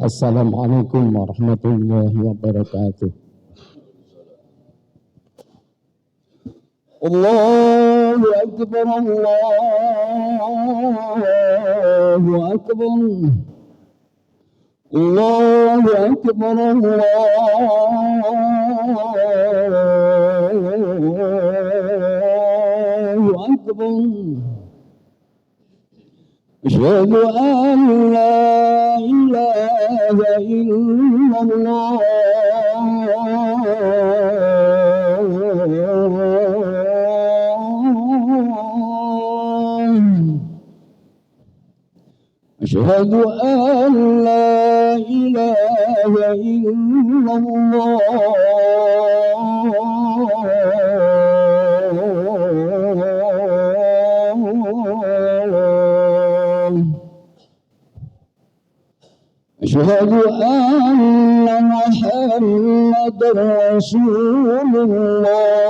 Assalamualaikum warahmatullahi wabarakatuh. Allahu Akbar, Allahu Akbar, Allahu Akbar, Allahu Akbar. أشهد أن لا إله إلا الله أشهد أن لا إله إلا أشهد أن محمدا رسول الله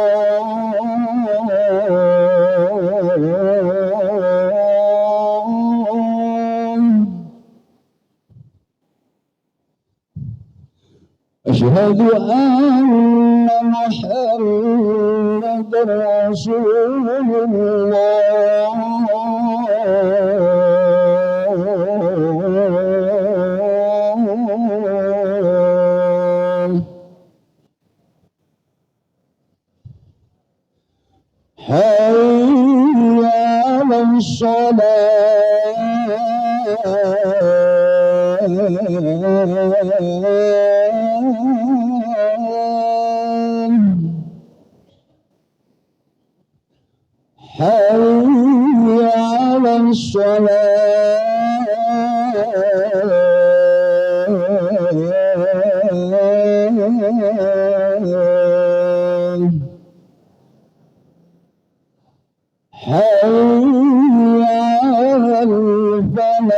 أشهد أن محمدا رسول الله حي على الصلاة حي على الصلاة حي على الفلاح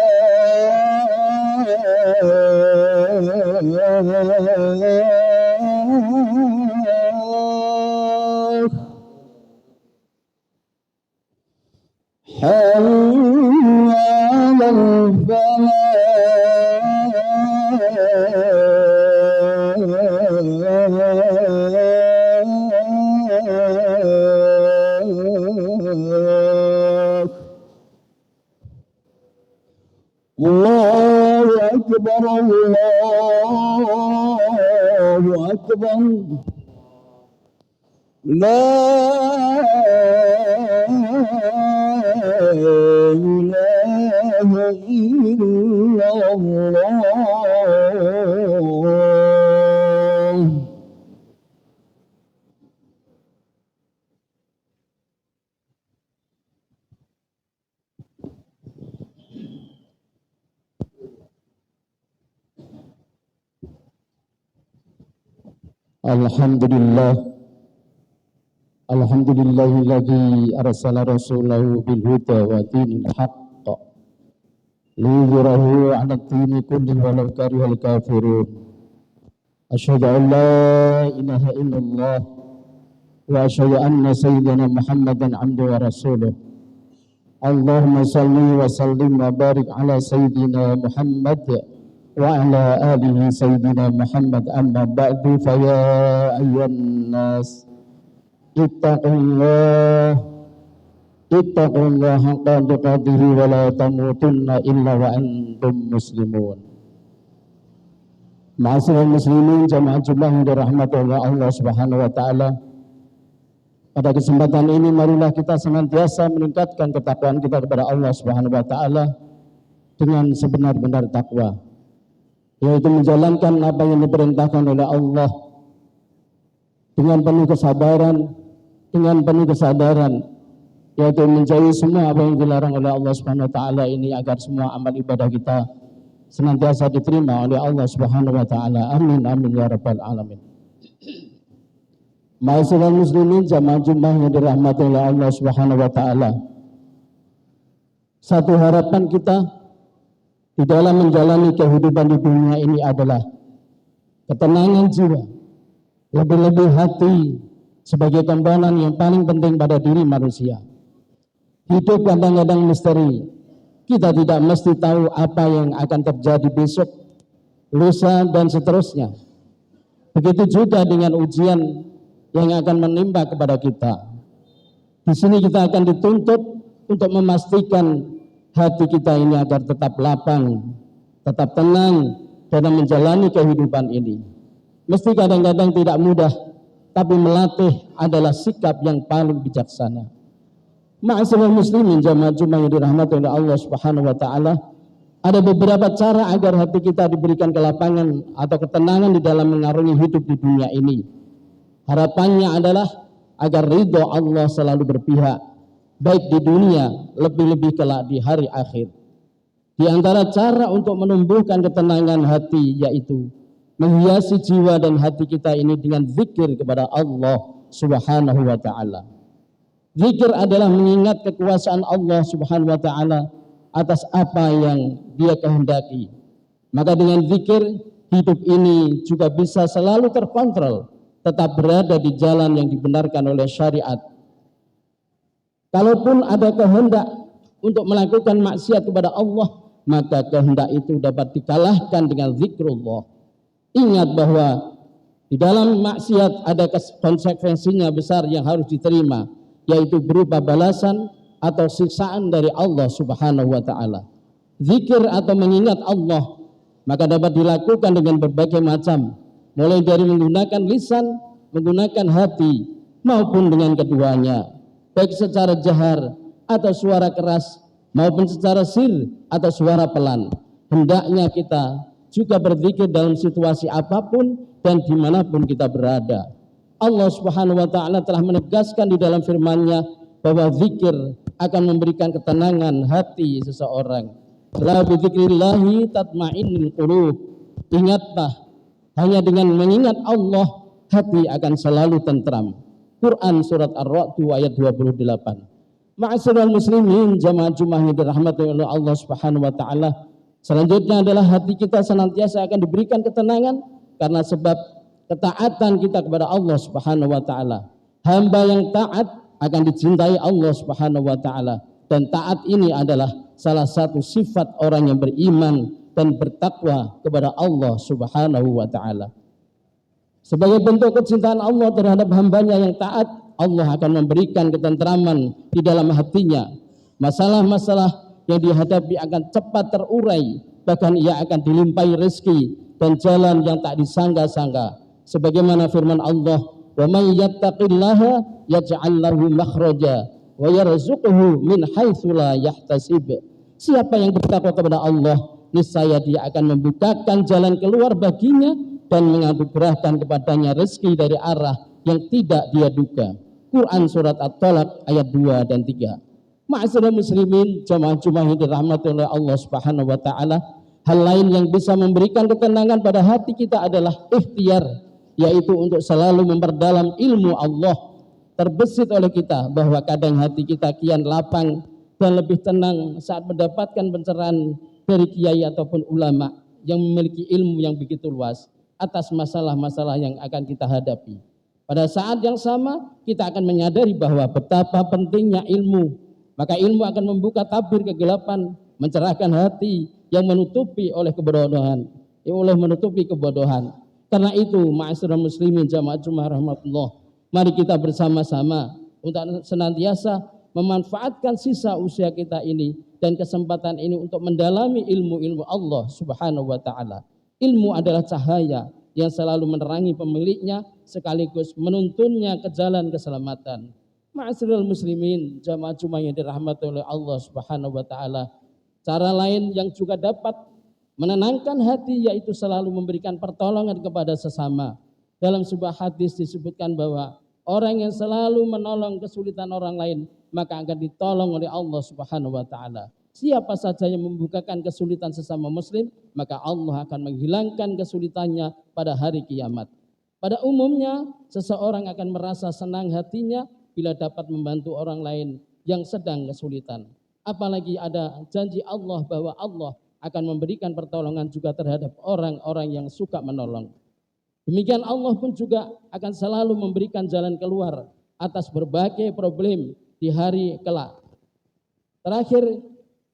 حي على الفلاح الله أكبر الله أكبر لا إله إلا الله Alhamdulillah Alhamdulillahilladzi arsala rasulahu bil huda wa dinil haqq liyudhhirahu 'ala ad-dini kullihi walau karihal kafirun. Asyhadu an la ilaha illallah wa asyhadu anna sayyidana Muhammadan 'abduhu wa rasuluh. Allahumma salli wa sallim wa barik 'ala sayyidina Muhammad wa ala alihi sayyidina Muhammad, amma ba'du, fa ya ayyuhan nas ittaqullah haqqa tuqatih wa la tamutunna illa wa antum muslimun. Ma'asyiral muslimin, jamaah jumlah yang dirahmati oleh Allah Subhanahu wa taala. Pada kesempatan ini marilah kita senantiasa meningkatkan ketakwaan kita kepada Allah Subhanahu wa taala dengan sebenar-benar takwa, yaitu menjalankan apa yang diperintahkan oleh Allah dengan penuh kesabaran, dengan penuh kesadaran, yaitu menjauhi semua apa yang dilarang oleh Allah Subhanahu wa taala ini, agar semua amal ibadah kita senantiasa diterima oleh Allah Subhanahu wa taala. Amin amin ya rabbal alamin. Ma'asyiral muslimin, jamaah Jumat yang dirahmati oleh Allah Subhanahu wa taala. Satu harapan kita di dalam menjalani kehidupan di dunia ini adalah ketenangan jiwa, lebih-lebih hati sebagai komponen yang paling penting pada diri manusia. Hidup kadang-kadang misteri. Kita tidak mesti tahu apa yang akan terjadi besok. lusa, dan seterusnya. Begitu juga dengan ujian yang akan menimpa kepada kita. Di sini kita akan dituntut untuk memastikan hati kita ini agar tetap lapang, tetap tenang dalam menjalani kehidupan ini. Mesti kadang-kadang tidak mudah, tapi melatih adalah sikap yang paling bijaksana. Ma'asyiral muslimin jamaah Jumat yang dirahmati oleh Allah Subhanahu wa taala, ada beberapa cara agar hati kita diberikan kelapangan atau ketenangan di dalam mengarungi hidup di dunia ini. Harapannya adalah agar ridho Allah selalu berpihak, baik di dunia, lebih-lebih kelak di hari akhir. Di antara cara untuk menumbuhkan ketenangan hati yaitu menghiasi jiwa dan hati kita ini dengan zikir kepada Allah Subhanahu wa taala. Zikir adalah mengingat kekuasaan Allah Subhanahu wa taala atas apa yang Dia kehendaki. Maka dengan zikir, hidup ini juga bisa selalu terkontrol, tetap berada di jalan yang dibenarkan oleh syariat. Kalaupun ada kehendak untuk melakukan maksiat kepada Allah, maka kehendak itu dapat dikalahkan dengan zikrullah. Ingat bahwa di dalam maksiat ada konsekuensinya besar yang harus diterima, yaitu berupa balasan atau siksaan dari Allah Subhanahu wa taala. Zikir atau mengingat Allah maka dapat dilakukan dengan berbagai macam, mulai dari menggunakan lisan, menggunakan hati, maupun dengan keduanya, baik secara jahar atau suara keras, maupun secara sir atau suara pelan. Hendaknya kita juga berzikir dalam situasi apapun dan dimanapun kita berada. Allah Subhanahu wa taala telah menegaskan di dalam firman-Nya bahwa zikir akan memberikan ketenangan hati seseorang. La bi dzikrillahi tatma'innul qulub. Ingatlah, hanya dengan mengingat Allah hati akan selalu tentram. Quran surat Ar-Ra'd ayat 28. Ma'asyiral muslimin jamaah Jumat yang dirahmati oleh Allah Subhanahu wa taala, selanjutnya adalah hati kita senantiasa akan diberikan ketenangan karena sebab ketaatan kita kepada Allah Subhanahu wa taala. Hamba yang taat akan dicintai Allah Subhanahu wa taala, dan taat ini adalah salah satu sifat orang yang beriman dan bertakwa kepada Allah Subhanahu wa taala. Sebagai bentuk kecintaan Allah terhadap hambanya yang taat, Allah akan memberikan ketentraman di dalam hatinya. Masalah-masalah yang dihadapi akan cepat terurai, bahkan ia akan dilimpahi rezeki dan jalan yang tak disangka-sangka. Sebagaimana firman Allah, "Wa may yattaqillaha yaj'al lahu makhraja wa yarzuquhu min haitsu la yahtasib." Siapa yang bertakwa kepada Allah, niscaya Dia akan membukakan jalan keluar baginya dan menganugerahkan kepadanya rezeki dari arah yang tidak dia duga. Quran surat At-Talaq ayat 2 dan 3. Ma'asyiral muslimin jamaah Jumat yang dirahmati oleh Allah Subhanahu wa taala, hal lain yang bisa memberikan ketenangan pada hati kita adalah ikhtiar, yaitu untuk selalu memperdalam ilmu Allah. Terbesit oleh kita bahwa kadang hati kita kian lapang dan lebih tenang saat mendapatkan pencerahan dari kiai ataupun ulama yang memiliki ilmu yang begitu luas atas masalah-masalah yang akan kita hadapi. Pada saat yang sama kita akan menyadari bahwa betapa pentingnya ilmu. Maka ilmu akan membuka tabir kegelapan, mencerahkan hati yang menutupi oleh kebodohan, Karena itu, ma'asyiral muslimin jamaah Jumat rahmatullah, mari kita bersama-sama untuk senantiasa memanfaatkan sisa usia kita ini dan kesempatan ini untuk mendalami ilmu-ilmu Allah Subhanahu wa taala. Ilmu adalah cahaya yang selalu menerangi pemiliknya sekaligus menuntunnya ke jalan keselamatan. Ma'asyiral muslimin jamaah Jumat yang dirahmati oleh Allah Subhanahu wa taala, cara lain yang juga dapat menenangkan hati yaitu selalu memberikan pertolongan kepada sesama. Dalam sebuah hadis disebutkan bahwa orang yang selalu menolong kesulitan orang lain maka akan ditolong oleh Allah Subhanahu wa taala. Siapa saja yang membukakan kesulitan sesama muslim, maka Allah akan menghilangkan kesulitannya pada hari kiamat. Pada umumnya, seseorang akan merasa senang hatinya bila dapat membantu orang lain yang sedang kesulitan. Apalagi ada janji Allah bahwa Allah akan memberikan pertolongan juga terhadap orang-orang yang suka menolong. Demikian Allah pun juga akan selalu memberikan jalan keluar atas berbagai problem di hari kelak. Terakhir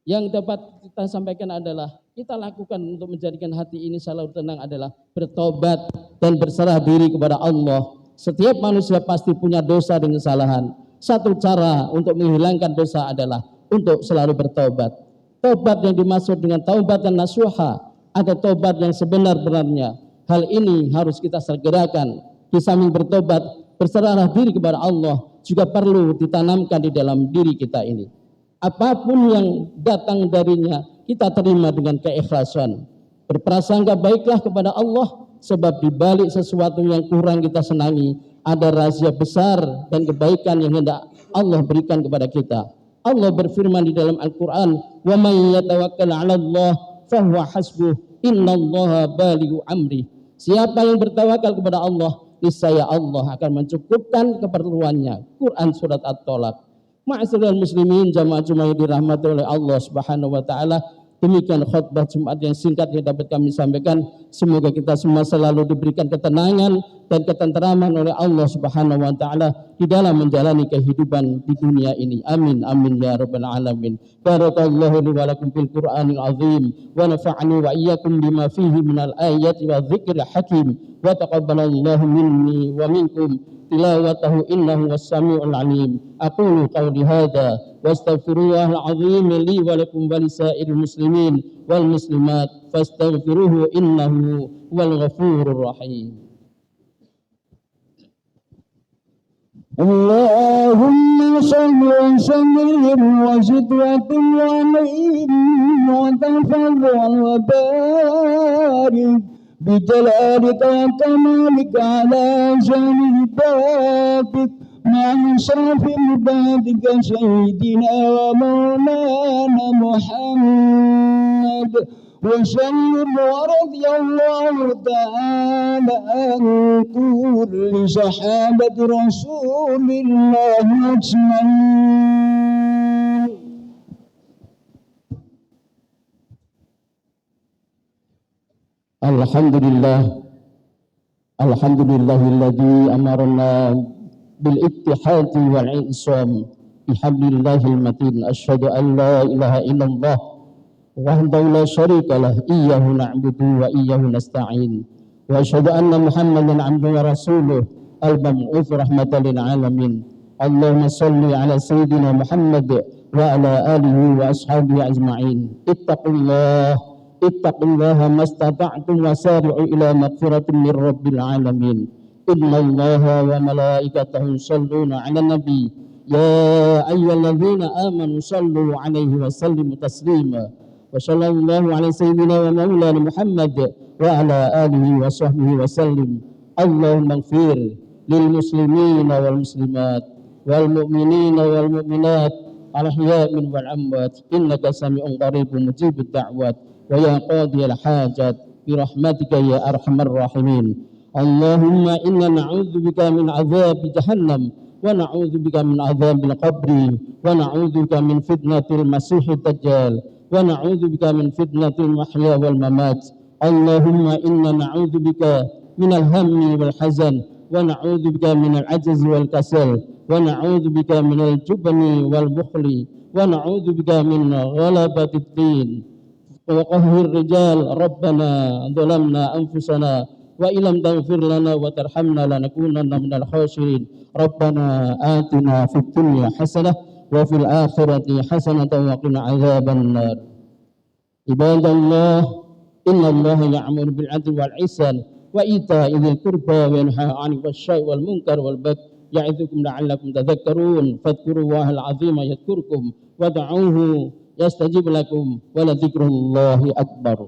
yang dapat kita sampaikan adalah kita lakukan untuk menjadikan hati ini selalu tenang adalah bertobat dan berserah diri kepada Allah. Setiap manusia pasti punya dosa dan kesalahan. Satu cara untuk menghilangkan dosa adalah untuk selalu bertobat. Tobat yang dimaksud dengan taubatan nasuha atau tobat yang sebenar-benarnya. Hal ini harus kita segerakan. Di samping bertobat, berserah diri kepada Allah juga perlu ditanamkan di dalam diri kita ini. Apapun yang datang darinya, kita terima dengan keikhlasan. Berprasangka baiklah kepada Allah, sebab di balik sesuatu yang kurang kita senangi, ada rahasia besar dan kebaikan yang hendak Allah berikan kepada kita. Allah berfirman di dalam Al-Quran, "Wa may yatawakkal 'ala Allah fahuwa hasbuh, innallaha balighu amri." Siapa yang bertawakal kepada Allah, niscaya Allah akan mencukupkan keperluannya. Quran surat At-Tolak. Ma'asyiral muslimin, jamaah Jumat yang dirahmati oleh Allah Subhanahu wa taala, demikian khutbah Jumat yang singkat yang dapat kami sampaikan. Semoga kita semua selalu diberikan ketenangan dan ketenteraman oleh Allah Subhanahu wa taala di dalam menjalani kehidupan di dunia ini. Amin amin ya rabbal alamin. Barakallahu li wa lakum fil Qur'anil azim wa nafa'ani wa iyyakum bima fihi minal ayati wa dzikril hakim wa taqabbalallahu minni wa minkum tilawatahu innahu was-sami'ul 'alim. Aqulu qawli hadza wa astaghfirullahal 'azim li wa lakum wa lisairil muslimin wal muslimat fastaghfiruhu innahu huwal ghafurur rahim. Allahumma shalli wa sallim wa zid wa alayhim wa tafaddal wa barik بجلالك وكمالك على جانب بابك مع أشرف عبادك سيدنا ومولانا محمد وسلم ورضي الله تعالى عن كل صحابة رسول الله أجمعين. Alhamdulillahilladzi amarna bil ittihadi wal i'tisam bihablillahil matin. Asyhadu an la ilaha illallah wahdahu la syarika lah, iyyahu na'budu wa iyyahu nasta'in. Wa asyhadu anna Muhammadan 'abduhu wa rasuluh al-mab'uts rahmatan lil alamin. Allahumma shalli ala sayyidina Muhammad wa ala alihi wa ashabihi ajma'in. Ittaqullaha mastata'tum wasari'u ila maghfiratin min rabbil alamin. Innallaha wa malaikatahu yusholluna 'alan nabi ya ayyuhalladzina amanu shallu 'alaihi wa sallimu taslima. Wa sallallahu 'ala sayyidina wa maulana Muhammad wa ala alihi wa sahbihi wa sallim. Allahumma ighfir lil muslimina wal muslimat wal mu'minina wal mu'minat al ahya'i minhum wal amwat innaka sami'un qaribun mujibud da'wat wa ya qadiyal hajat bi rahmatika ya arhamar rahimin. Allahumma inna na'udzubika min adzabi jahannam wa na'udzubika min adzabil qabri wa na'udzubika min fitnatil masiihid dajjal wa na'udzubika min fitnatil mahya wal mamat. Allahumma inna na'udzubika minal hammi wal hazan wa na'udzubika minal ajzi wal kasal wa na'udzubika minal jubni wal bukhli wa na'udzubika min ghalabatid din wa qahrir rijal. Rabbana dhalamna anfusana wa illam taghfir lana wa tarhamna lanakunanna minal khasirin. Rabbana atina fid dunya hasanah wa fil akhirati hasanatan wa qina adzaban nar. Ibadallah, innallaha ya'muru bil 'adli wal ihsan wa ita'i dzil qurba wa yanha 'anil fahsya'i wal munkar wal baghi ya'idzukum la'allakum tadhakkarun. Fadhkurullahal 'azima yadhkurkum wad'uuhu yastajib lakum wa la dzikrullahi akbar.